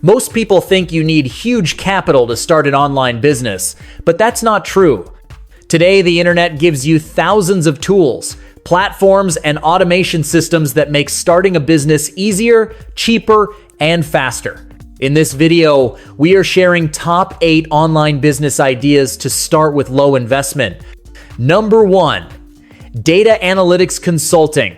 Most people think you need huge capital to start an online business, but that's not true. Today, the internet gives you thousands of tools, platforms, and automation systems that make starting a business easier, cheaper, and faster. In this video, we are sharing top 8 online business ideas to start with low investment. Number 1, data analytics consulting.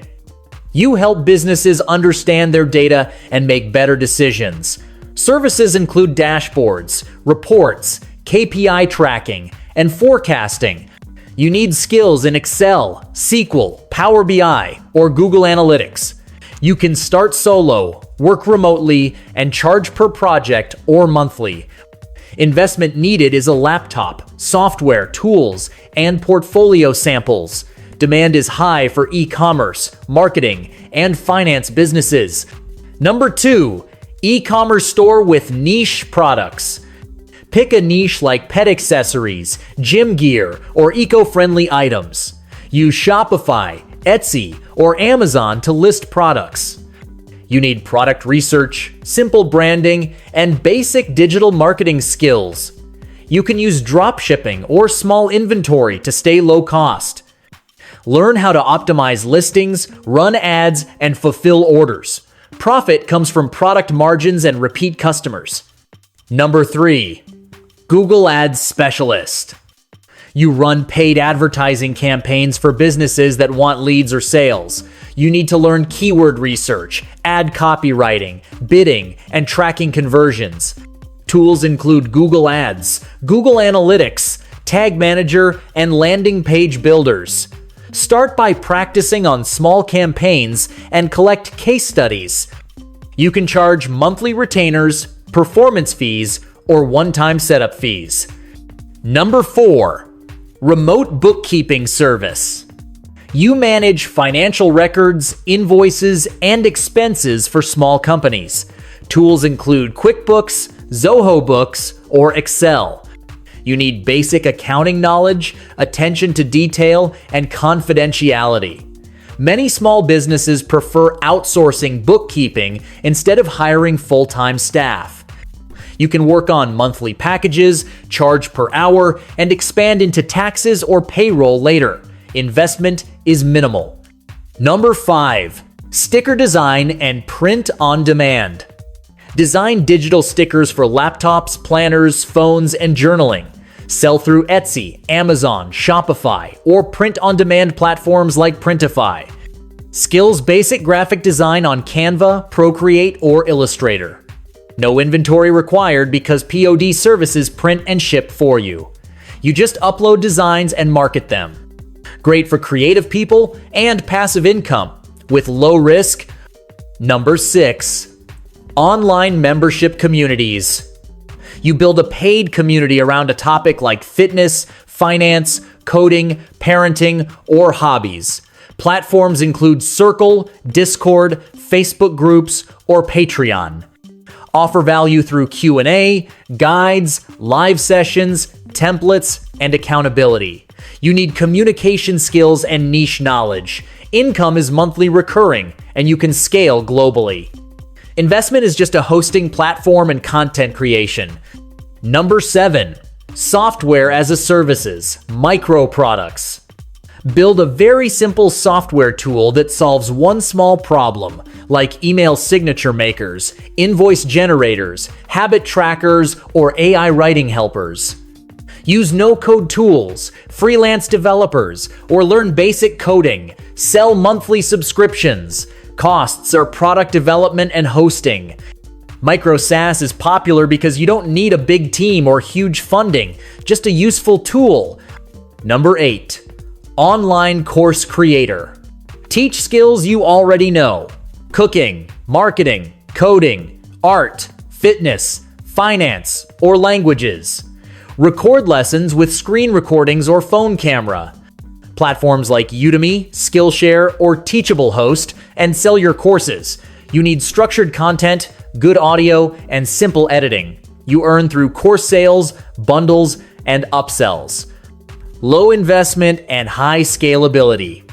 You help businesses understand their data and make better decisions. Services include dashboards, reports, KPI tracking, and forecasting. You need skills in Excel, SQL, Power BI, or Google Analytics. You can start solo, work remotely, and charge per project or monthly. Investment needed is a laptop, software, tools, and portfolio samples. Demand is high for e-commerce, marketing, and finance businesses. Number 2, e-commerce store with niche products. Pick a niche like pet accessories, gym gear, or eco-friendly items. Use Shopify, Etsy, or Amazon to list products. You need product research, simple branding, and basic digital marketing skills. You can use dropshipping or small inventory to stay low cost. Learn how to optimize listings, run ads, and fulfill orders. Profit comes from product margins and repeat customers. Number 3, Google Ads Specialist. You run paid advertising campaigns for businesses that want leads or sales. You need to learn keyword research, ad copywriting, bidding, and tracking conversions. Tools include Google Ads, Google Analytics, Tag Manager, and landing page builders. Start by practicing on small campaigns and collect case studies. You can charge monthly retainers, performance fees, or one-time setup fees. Number 4, remote bookkeeping service. You manage financial records, invoices, and expenses for small companies. Tools include QuickBooks, Zoho Books, or Excel. You need basic accounting knowledge, attention to detail, and confidentiality. Many small businesses prefer outsourcing bookkeeping instead of hiring full-time staff. You can work on monthly packages, charge per hour, and expand into taxes or payroll later. Investment is minimal. Number 5, sticker design and print on demand. Design digital stickers for laptops, planners, phones, and journaling. Sell through Etsy, Amazon, Shopify, or print-on-demand platforms like Printify. Skills basic graphic design on Canva, Procreate, or Illustrator. No inventory required because POD services print and ship for you. You just upload designs and market them. Great for creative people and passive income with low risk. Number 6, online membership communities. You build a paid community around a topic like fitness, finance, coding, parenting, or hobbies. Platforms include Circle, Discord, Facebook groups, or Patreon. Offer value through Q&A, guides, live sessions, templates, and accountability. You need communication skills and niche knowledge. Income is monthly recurring, and you can scale globally. Investment is just a hosting platform and content creation. Number 7, software as a services, micro products. Build a very simple software tool that solves one small problem, like email signature makers, invoice generators, habit trackers, or AI writing helpers. Use no-code tools, freelance developers, or learn basic coding. Sell monthly subscriptions. Costs are product development and hosting. Micro SaaS is popular because you don't need a big team or huge funding, just a useful tool. Number 8, online course creator. Teach skills you already know. Cooking, marketing, coding, art, fitness, finance, or languages. Record lessons with screen recordings or phone camera. Platforms like Udemy, Skillshare, or Teachable host and sell your courses. You need structured content, good audio, and simple editing. You earn through course sales, bundles, and upsells. Low investment and high scalability.